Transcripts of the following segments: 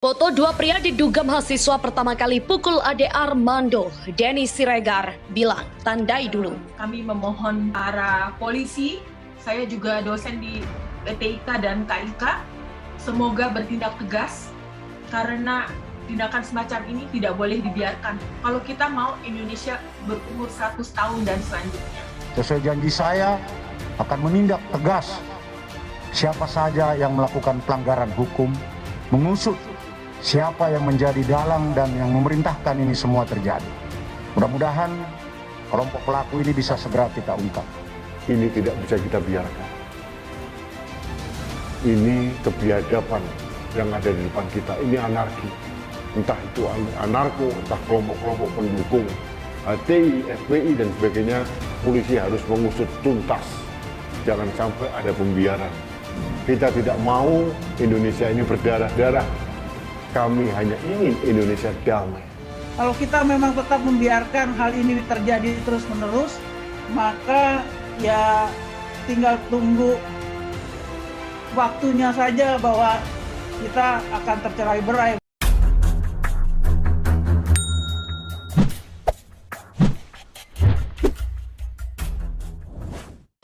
Foto dua pria diduga mahasiswa pertama kali pukul Ade Armando. Denny Siregar bilang, tandai dulu. Kami memohon para polisi, saya juga dosen di PTIK dan KIK, semoga bertindak tegas karena tindakan semacam ini tidak boleh dibiarkan. Kalau kita mau Indonesia berumur 100 tahun dan selanjutnya. Sesuai janji saya akan menindak tegas siapa saja yang melakukan pelanggaran hukum, mengusut siapa yang menjadi dalang dan yang memerintahkan ini semua terjadi. Mudah-mudahan kelompok pelaku ini bisa segera kita ungkap. Ini tidak bisa kita biarkan. Ini kebiadaban yang ada di depan kita. Ini anarki. Entah itu anarko, entah kelompok-kelompok pendukung HTI, FPI dan sebagainya. Polisi harus mengusut tuntas. Jangan sampai ada pembiaran. Kita tidak mau Indonesia ini berdarah-darah. Kami hanya ingin Indonesia damai. Kalau kita memang tetap membiarkan hal ini terjadi terus-menerus, maka ya tinggal tunggu waktunya saja bahwa kita akan tercerai-berai.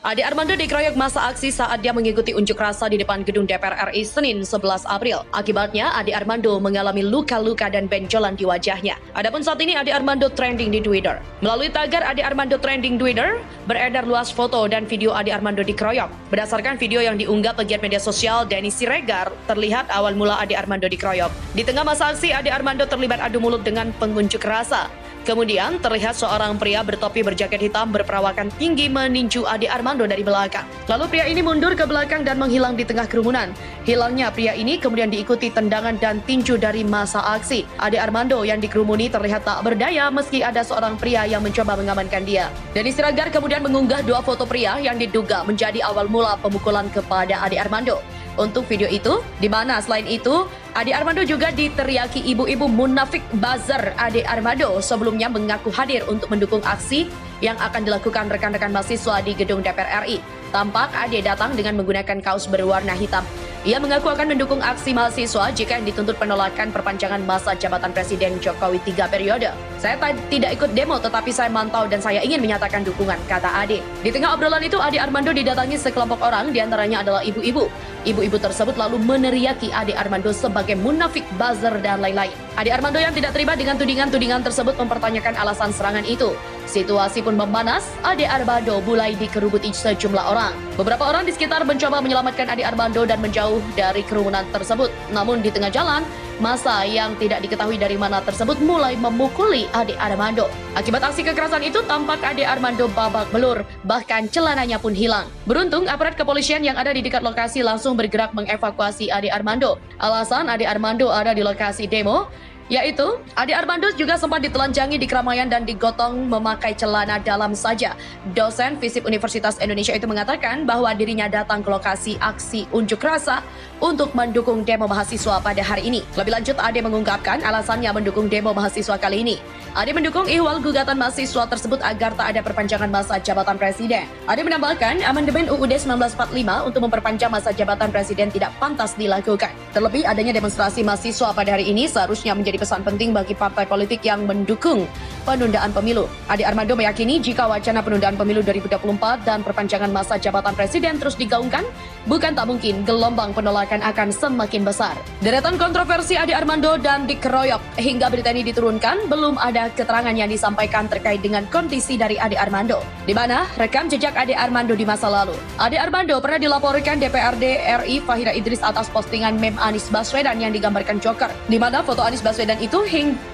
Ade Armando dikeroyok masa aksi saat dia mengikuti unjuk rasa di depan gedung DPR RI Senin 11 April. Akibatnya, Ade Armando mengalami luka-luka dan benjolan di wajahnya. Adapun saat ini Ade Armando trending di Twitter. Melalui tagar Ade Armando trending Twitter, beredar luas foto dan video Ade Armando dikeroyok. Berdasarkan video yang diunggah pegiat media sosial Denny Siregar, terlihat awal mula Ade Armando dikeroyok. Di tengah masa aksi, Ade Armando terlibat adu mulut dengan pengunjuk rasa. Kemudian terlihat seorang pria bertopi berjaket hitam berperawakan tinggi meninju Ade Armando dari belakang. Lalu pria ini mundur ke belakang dan menghilang di tengah kerumunan. Hilangnya pria ini kemudian diikuti tendangan dan tinju dari masa aksi. Ade Armando yang dikerumuni terlihat tak berdaya meski ada seorang pria yang mencoba mengamankan dia. Denny Siregar kemudian mengunggah dua foto pria yang diduga menjadi awal mula pemukulan kepada Ade Armando. Untuk video itu, di mana selain itu, Ade Armando juga diteriaki ibu-ibu munafik buzzer. Ade Armando sebelumnya mengaku hadir untuk mendukung aksi yang akan dilakukan rekan-rekan mahasiswa di gedung DPR RI. Tampak Ade datang dengan menggunakan kaos berwarna hitam. Ia mengaku akan mendukung aksi mahasiswa jika yang dituntut penolakan perpanjangan masa jabatan Presiden Jokowi 3 periode. Saya tidak ikut demo tetapi saya mantau dan saya ingin menyatakan dukungan, kata Ade. Di tengah obrolan itu, Ade Armando didatangi sekelompok orang, diantaranya adalah ibu-ibu. Ibu-ibu tersebut lalu meneriaki Ade Armando sebagai munafik buzzer dan lain-lain. Ade Armando yang tidak terima dengan tudingan-tudingan tersebut mempertanyakan alasan serangan itu. Situasi pun memanas, Ade Armando mulai dikerubuti sejumlah orang. Beberapa orang di sekitar mencoba menyelamatkan Ade Armando dan menjauh dari kerumunan tersebut. Namun di tengah jalan, massa yang tidak diketahui dari mana tersebut mulai memukuli Ade Armando. Akibat aksi kekerasan itu, tampak Ade Armando babak belur, bahkan celananya pun hilang. Beruntung, aparat kepolisian yang ada di dekat lokasi langsung bergerak mengevakuasi Ade Armando. Alasan Ade Armando ada di lokasi demo, yaitu Ade Armando juga sempat ditelanjangi di keramaian dan digotong memakai celana dalam saja. Dosen FISIP Universitas Indonesia itu mengatakan bahwa dirinya datang ke lokasi aksi unjuk rasa untuk mendukung demo mahasiswa pada hari ini. Lebih lanjut, Ade mengungkapkan alasannya mendukung demo mahasiswa kali ini. Ade mendukung ihwal gugatan mahasiswa tersebut agar tak ada perpanjangan masa jabatan presiden. Ade menambahkan amandemen UUD 1945 untuk memperpanjang masa jabatan presiden tidak pantas dilakukan. Terlebih adanya demonstrasi mahasiswa pada hari ini seharusnya menjadi pesan penting bagi partai politik yang mendukung penundaan pemilu. Ade Armando meyakini jika wacana penundaan pemilu 2024 dan perpanjangan masa jabatan presiden terus digaungkan, bukan tak mungkin gelombang penolakan akan semakin besar. Deretan kontroversi Ade Armando dan dikeroyok hingga berita ini diturunkan, belum ada keterangan yang disampaikan terkait dengan kondisi dari Ade Armando, di mana rekam jejak Ade Armando di masa lalu. Ade Armando pernah dilaporkan DPRD RI Fahira Idris atas postingan meme Anies Baswedan yang digambarkan Joker, di mana foto Anies Baswedan itu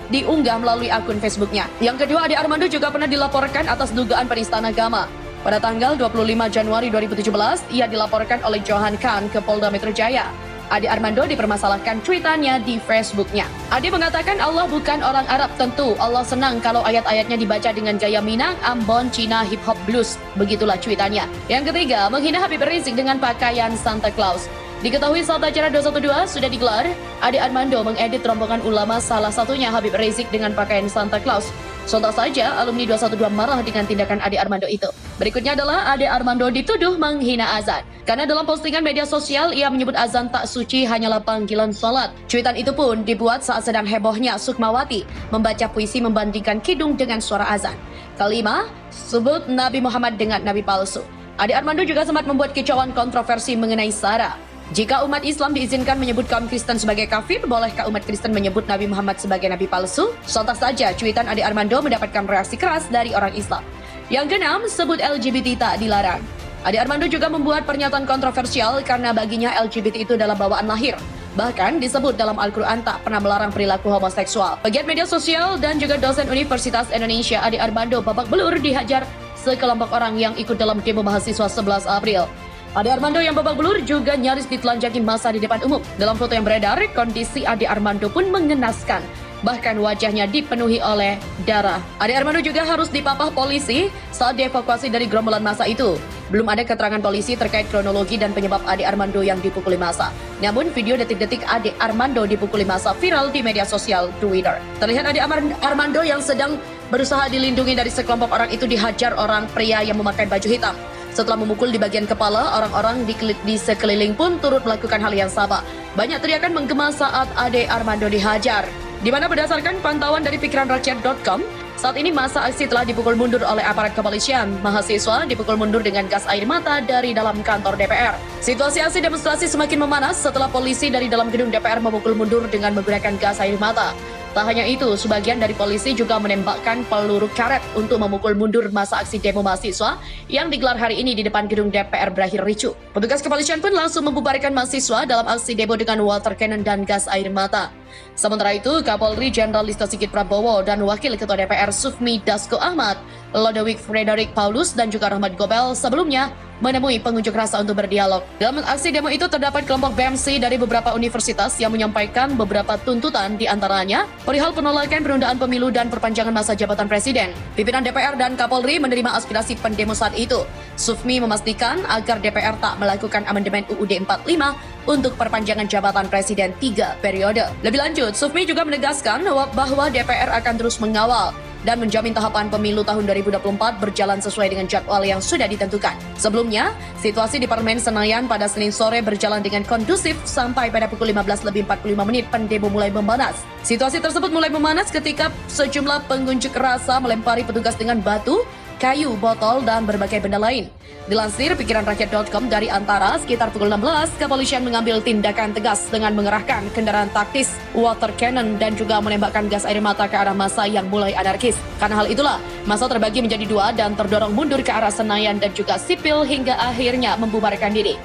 diunggah melalui akun Facebooknya. Yang kedua, Ade Armando juga pernah dilaporkan atas dugaan penistaan agama. Pada tanggal 25 Januari 2017, ia dilaporkan oleh Johan Khan ke Polda Metro Jaya. Ade Armando dipermasalahkan tweetannya di Facebooknya. Ade mengatakan Allah bukan orang Arab, tentu Allah senang kalau ayat-ayatnya dibaca dengan gaya Minang, Ambon, Cina, hip hop, blues. Begitulah tweetannya. Yang ketiga, menghina Habib Rizik dengan pakaian Santa Claus. Diketahui saat acara 212 sudah digelar, Ade Armando mengedit rombongan ulama, salah satunya Habib Rizik dengan pakaian Santa Claus. Sontak saja, alumni 212 marah dengan tindakan Ade Armando itu. Berikutnya adalah Ade Armando dituduh menghina azan. Karena dalam postingan media sosial, ia menyebut azan tak suci hanyalah panggilan salat. Cuitan itu pun dibuat saat sedang hebohnya Sukmawati membaca puisi membandingkan kidung dengan suara azan. Kelima, sebut Nabi Muhammad dengan Nabi palsu. Ade Armando juga sempat membuat kicauan kontroversi mengenai sara. Jika umat Islam diizinkan menyebut kaum Kristen sebagai kafir, bolehkah umat Kristen menyebut Nabi Muhammad sebagai Nabi palsu? Sontak saja, cuitan Ade Armando mendapatkan reaksi keras dari orang Islam. Yang keenam, sebut LGBT tak dilarang. Ade Armando juga membuat pernyataan kontroversial karena baginya LGBT itu dalam bawaan lahir. Bahkan disebut dalam Al-Quran tak pernah melarang perilaku homoseksual. Pegiat media sosial dan juga dosen Universitas Indonesia Ade Armando babak belur dihajar sekelompok orang yang ikut dalam demo mahasiswa 11 April. Ade Armando yang babak belur juga nyaris ditelanjangi massa di depan umum. Dalam foto yang beredar, kondisi Ade Armando pun mengenaskan. Bahkan wajahnya dipenuhi oleh darah. Ade Armando juga harus dipapah polisi saat dievakuasi dari gerombolan massa itu. Belum ada keterangan polisi terkait kronologi dan penyebab Ade Armando yang dipukuli massa. Namun video detik-detik Ade Armando dipukuli massa viral di media sosial Twitter. Terlihat Ade Armando yang sedang berusaha dilindungi dari sekelompok orang itu dihajar orang pria yang memakai baju hitam. Setelah memukul di bagian kepala, orang-orang di sekeliling pun turut melakukan hal yang sama. Banyak teriakan menggema saat Ade Armando dihajar. Di mana berdasarkan pantauan dari pikiranrakyat.com, saat ini masa aksi telah dipukul mundur oleh aparat kepolisian. Mahasiswa dipukul mundur dengan gas air mata dari dalam kantor DPR. Situasi aksi demonstrasi semakin memanas setelah polisi dari dalam gedung DPR memukul mundur dengan menggunakan gas air mata. Tak hanya itu, sebagian dari polisi juga menembakkan peluru karet untuk memukul mundur masa aksi demo mahasiswa yang digelar hari ini di depan gedung DPR berakhir ricuh. Petugas kepolisian pun langsung membubarkan mahasiswa dalam aksi demo dengan water cannon dan gas air mata. Sementara itu, Kapolri Jenderal Listio Sigit Prabowo dan Wakil Ketua DPR Sufmi Dasko Ahmad, Lodewijk Frederik Paulus dan juga Rahmat Gobel sebelumnya menemui pengunjuk rasa untuk berdialog. Dalam aksi demo itu terdapat kelompok BMC dari beberapa universitas yang menyampaikan beberapa tuntutan, di antaranya perihal penolakan penundaan pemilu dan perpanjangan masa jabatan presiden. Pimpinan DPR dan Kapolri menerima aspirasi pendemo saat itu. Sufmi memastikan agar DPR tak melakukan amandemen UUD 45 untuk perpanjangan jabatan presiden 3 periode. Lebih lanjut, Sufmi juga menegaskan bahwa DPR akan terus mengawal dan menjamin tahapan pemilu tahun 2024 berjalan sesuai dengan jadwal yang sudah ditentukan. Sebelumnya, situasi di Parlemen Senayan pada Senin sore berjalan dengan kondusif sampai pada pukul 15:45 pendemo mulai memanas. Situasi tersebut mulai memanas ketika sejumlah pengunjuk rasa melempari petugas dengan batu, kayu, botol, dan berbagai benda lain. Dilansir pikiranrakyat.com, dari antara sekitar pukul 16, kepolisian mengambil tindakan tegas dengan mengerahkan kendaraan taktis, water cannon, dan juga menembakkan gas air mata ke arah massa yang mulai anarkis. Karena hal itulah, massa terbagi menjadi dua dan terdorong mundur ke arah Senayan dan juga sipil hingga akhirnya membubarkan diri.